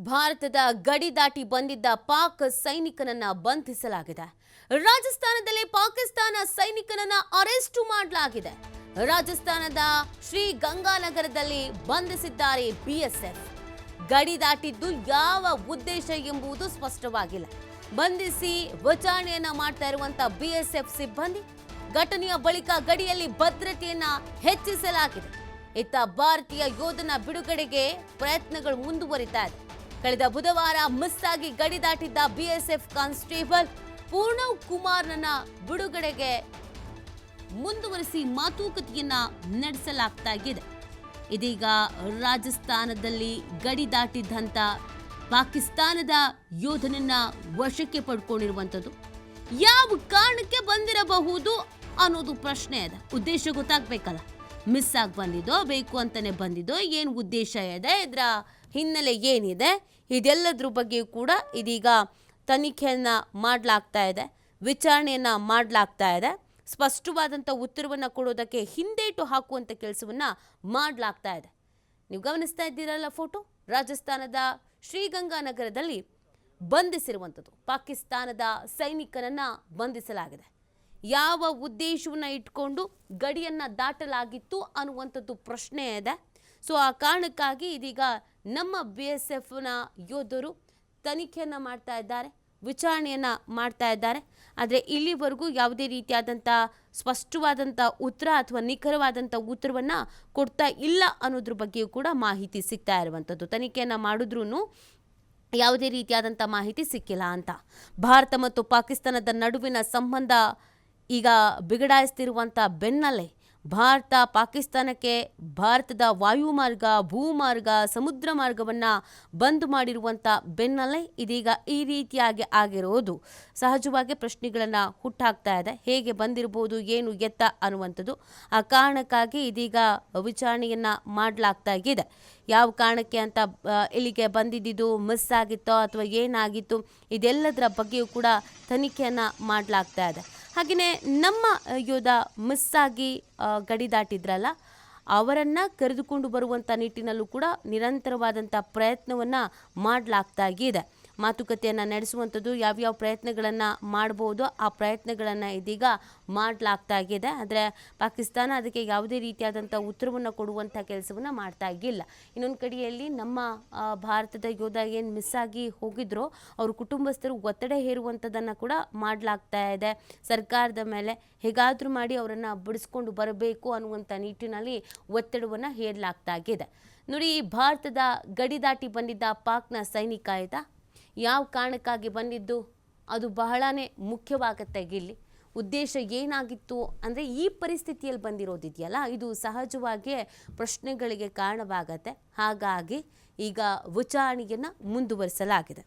ಭಾರತದ ಗಡಿ ದಾಟಿ ಬಂದಿದ್ದ ಪಾಕ್ ಸೈನಿಕನನ್ನ ಬಂಧಿಸಲಾಗಿದೆ. ರಾಜಸ್ಥಾನದಲ್ಲಿ ಪಾಕಿಸ್ತಾನ ಸೈನಿಕನನ್ನ ಅರೆಸ್ಟ್ ಮಾಡಲಾಗಿದೆ. ರಾಜಸ್ಥಾನದ ಶ್ರೀ ಗಂಗಾನಗರದಲ್ಲಿ ಬಂಧಿಸಿದ್ದಾರೆ ಬಿಎಸ್ಎಫ್. ಗಡಿ ದಾಟಿದ್ದು ಯಾವ ಉದ್ದೇಶ ಎಂಬುದು ಸ್ಪಷ್ಟವಾಗಿಲ್ಲ. ಬಂಧಿಸಿ ವಿಚಾರಣೆಯನ್ನ ಮಾಡ್ತಾ ಇರುವಂತ ಬಿಎಸ್ಎಫ್ ಸಿಬ್ಬಂದಿ ಘಟನೆಯ ಬಳಿಕ ಗಡಿಯಲ್ಲಿ ಭದ್ರತೆಯನ್ನ ಹೆಚ್ಚಿಸಲಾಗಿದೆ. ಇತ್ತ ಭಾರತೀಯ ಯೋಧನ ಬಿಡುಗಡೆಗೆ ಪ್ರಯತ್ನಗಳು ಮುಂದುವರಿತಾ ಇದೆ. ಕಳೆದ ಬುಧವಾರ ಮಿಸ್ ಆಗಿ ಗಡಿ ದಾಟಿದ್ದ ಬಿಎಸ್ಎಫ್ ಕಾನ್ಸ್ಟೇಬಲ್ ಪೂರ್ಣವ್ ಕುಮಾರ್ನನ್ನ ಬಿಡುಗಡೆಗೆ ಮುಂದುವರಿಸಿ ಮಾತುಕತೆಯನ್ನ ನಡೆಸಲಾಗ್ತಾ ಇದೆ. ಇದೀಗ ರಾಜಸ್ಥಾನದಲ್ಲಿ ಗಡಿ ದಾಟಿದ್ದಂತ ಪಾಕಿಸ್ತಾನದ ಯೋಧನನ್ನ ವಶಕ್ಕೆ ಪಡ್ಕೊಂಡಿರುವಂಥದ್ದು. ಯಾವ ಕಾರಣಕ್ಕೆ ಬಂದಿರಬಹುದು ಅನ್ನೋದು ಪ್ರಶ್ನೆ ಇದೆ. ಉದ್ದೇಶ ಗೊತ್ತಾಗ್ಬೇಕಲ್ಲ. ಮಿಸ್ ಆಗಿ ಬಂದಿದ್ದೋ, ಬೇಕು ಅಂತಾನೆ ಬಂದಿದ್ದೋ, ಏನು ಉದ್ದೇಶ ಇದೆ, ಇದರ ಹಿನ್ನೆಲೆ ಏನಿದೆ, ಇದೆಲ್ಲದ್ರ ಬಗ್ಗೆಯೂ ಕೂಡ ಇದೀಗ ತನಿಖೆಯನ್ನು ಮಾಡಲಾಗ್ತಾ ಇದೆ, ವಿಚಾರಣೆಯನ್ನು ಮಾಡಲಾಗ್ತಾ ಇದೆ. ಸ್ಪಷ್ಟವಾದಂಥ ಉತ್ತರವನ್ನು ಕೊಡೋದಕ್ಕೆ ಹಿಂದೇಟು ಹಾಕುವಂಥ ಕೆಲಸವನ್ನು ಮಾಡಲಾಗ್ತಾ ಇದೆ. ನೀವು ಗಮನಿಸ್ತಾ ಇದ್ದೀರಲ್ಲ ಫೋಟೋ, ರಾಜಸ್ಥಾನದ ಶ್ರೀಗಂಗಾನಗರದಲ್ಲಿ ಬಂಧಿಸಿರುವಂಥದ್ದು. ಪಾಕಿಸ್ತಾನದ ಸೈನಿಕನನ್ನು ಬಂಧಿಸಲಾಗಿದೆ. ಯಾವ ಉದ್ದೇಶವನ್ನು ಇಟ್ಕೊಂಡು ಗಡಿಯನ್ನು ದಾಟಲಾಗಿತ್ತು ಅನ್ನುವಂಥದ್ದು ಪ್ರಶ್ನೆ ಇದೆ. ಸೊ ಆ ಕಾರಣಕ್ಕಾಗಿ ಇದೀಗ ನಮ್ಮ BSFನ ಯೋಧರು ತನಿಖೆಯನ್ನು ಮಾಡ್ತಾ ಇದ್ದಾರೆ, ವಿಚಾರಣೆಯನ್ನು ಮಾಡ್ತಾ ಇದ್ದಾರೆ. ಆದರೆ ಇಲ್ಲಿವರೆಗೂ ಯಾವುದೇ ರೀತಿಯಾದಂಥ ಸ್ಪಷ್ಟವಾದಂಥ ಉತ್ತರ ಅಥವಾ ನಿಖರವಾದಂಥ ಉತ್ತರವನ್ನು ಕೊಡ್ತಾ ಇಲ್ಲ ಅನ್ನೋದ್ರ ಬಗ್ಗೆಯೂ ಕೂಡ ಮಾಹಿತಿ ಸಿಗ್ತಾ ಇರುವಂಥದ್ದು. ತನಿಖೆಯನ್ನು ಮಾಡಿದ್ರೂ ಯಾವುದೇ ರೀತಿಯಾದಂಥ ಮಾಹಿತಿ ಸಿಕ್ಕಿಲ್ಲ ಅಂತ. ಭಾರತ ಮತ್ತು ಪಾಕಿಸ್ತಾನದ ನಡುವಿನ ಸಂಬಂಧ ಈಗ ಬಿಗಡಾಯಿಸ್ತಿರುವಂಥ ಬೆನ್ನಲ್ಲೇ ಭಾರತ ಪಾಕಿಸ್ತಾನಕ್ಕೆ ಭಾರತದ ವಾಯುಮಾರ್ಗ, ಭೂಮಾರ್ಗ, ಸಮುದ್ರ ಮಾರ್ಗವನ್ನು ಬಂದ್ ಮಾಡಿರುವಂಥ ಬೆನ್ನಲ್ಲೇ ಇದೀಗ ಈ ರೀತಿಯಾಗಿ ಆಗಿರೋದು ಸಹಜವಾಗಿ ಪ್ರಶ್ನೆಗಳನ್ನು ಹುಟ್ಟಾಕ್ತಾ ಇದೆ. ಹೇಗೆ ಬಂದಿರ್ಬೋದು, ಏನು ಎತ್ತ ಅನ್ನುವಂಥದ್ದು. ಆ ಕಾರಣಕ್ಕಾಗಿ ಇದೀಗ ವಿಚಾರಣೆಯನ್ನು ಮಾಡಲಾಗ್ತಾ ಇದೆ. ಯಾವ ಕಾರಣಕ್ಕೆ ಅಂತ, ಇಲ್ಲಿಗೆ ಬಂದಿದ್ದು ಮಿಸ್ ಆಗಿತ್ತೋ ಅಥವಾ ಏನಾಗಿತ್ತು, ಇದೆಲ್ಲದರ ಬಗ್ಗೆಯೂ ಕೂಡ ತನಿಖೆಯನ್ನು ಮಾಡಲಾಗ್ತಾ ಇದೆ. ಹಾಗೆಯೇ ನಮ್ಮ ಯೋಧ ಮಿಸ್ ಆಗಿ ಗಡಿ ದಾಟಿದ್ರಲ್ಲ, ಅವರನ್ನು ಕರೆದುಕೊಂಡು ಬರುವಂಥ ನಿಟ್ಟಿನಲ್ಲೂ ಕೂಡ ನಿರಂತರವಾದಂಥ ಪ್ರಯತ್ನವನ್ನು ಮಾಡಲಾಗ್ತಾ ಇದೆ. ಮಾತುಕತೆಯನ್ನು ನಡೆಸುವಂಥದ್ದು, ಯಾವ್ಯಾವ ಪ್ರಯತ್ನಗಳನ್ನು ಮಾಡ್ಬೋದು ಆ ಪ್ರಯತ್ನಗಳನ್ನು ಇದೀಗ ಮಾಡಲಾಗ್ತಾ ಇದೆ. ಆದರೆ ಪಾಕಿಸ್ತಾನ ಅದಕ್ಕೆ ಯಾವುದೇ ರೀತಿಯಾದಂಥ ಉತ್ತರವನ್ನು ಕೊಡುವಂಥ ಕೆಲಸವನ್ನು ಮಾಡ್ತಾ ಇಲ್ಲ. ಇನ್ನೊಂದು ಕಡೆಯಲ್ಲಿ ನಮ್ಮ ಭಾರತದ ಯೋಧ ಏನು ಮಿಸ್ ಆಗಿ ಹೋಗಿದ್ರೋ ಅವ್ರ ಕುಟುಂಬಸ್ಥರು ಒತ್ತಡ ಹೇರುವಂಥದ್ದನ್ನು ಕೂಡ ಮಾಡಲಾಗ್ತಾ ಇದೆ ಸರ್ಕಾರದ ಮೇಲೆ. ಹೇಗಾದರೂ ಮಾಡಿ ಅವರನ್ನು ಬಿಡಿಸ್ಕೊಂಡು ಬರಬೇಕು ಅನ್ನುವಂಥ ನಿಟ್ಟಿನಲ್ಲಿ ಒತ್ತಡವನ್ನು ಹೇರಲಾಗ್ತಾ ಇದೆ. ನೋಡಿ, ಭಾರತದ ಗಡಿ ದಾಟಿ ಬಂದಿದ್ದ ಪಾಕ್ನ ಸೈನಿಕ ಆಯಿತಾ, ಯಾವ ಕಾರಣಕ್ಕಾಗಿ ಬಂದಿದ್ದು ಅದು ಬಹಳನೇ ಮುಖ್ಯವಾಗುತ್ತೆ. ಇಲ್ಲಿ ಉದ್ದೇಶ ಏನಾಗಿತ್ತು ಅಂದರೆ, ಈ ಪರಿಸ್ಥಿತಿಯಲ್ಲಿ ಬಂದಿರೋದಿದೆಯಲ್ಲ, ಇದು ಸಹಜವಾಗಿಯೇ ಪ್ರಶ್ನೆಗಳಿಗೆ ಕಾರಣವಾಗತ್ತೆ. ಹಾಗಾಗಿ ಈಗ ವಿಚಾರಣೆಯನ್ನು ಮುಂದುವರಿಸಲಾಗಿದೆ.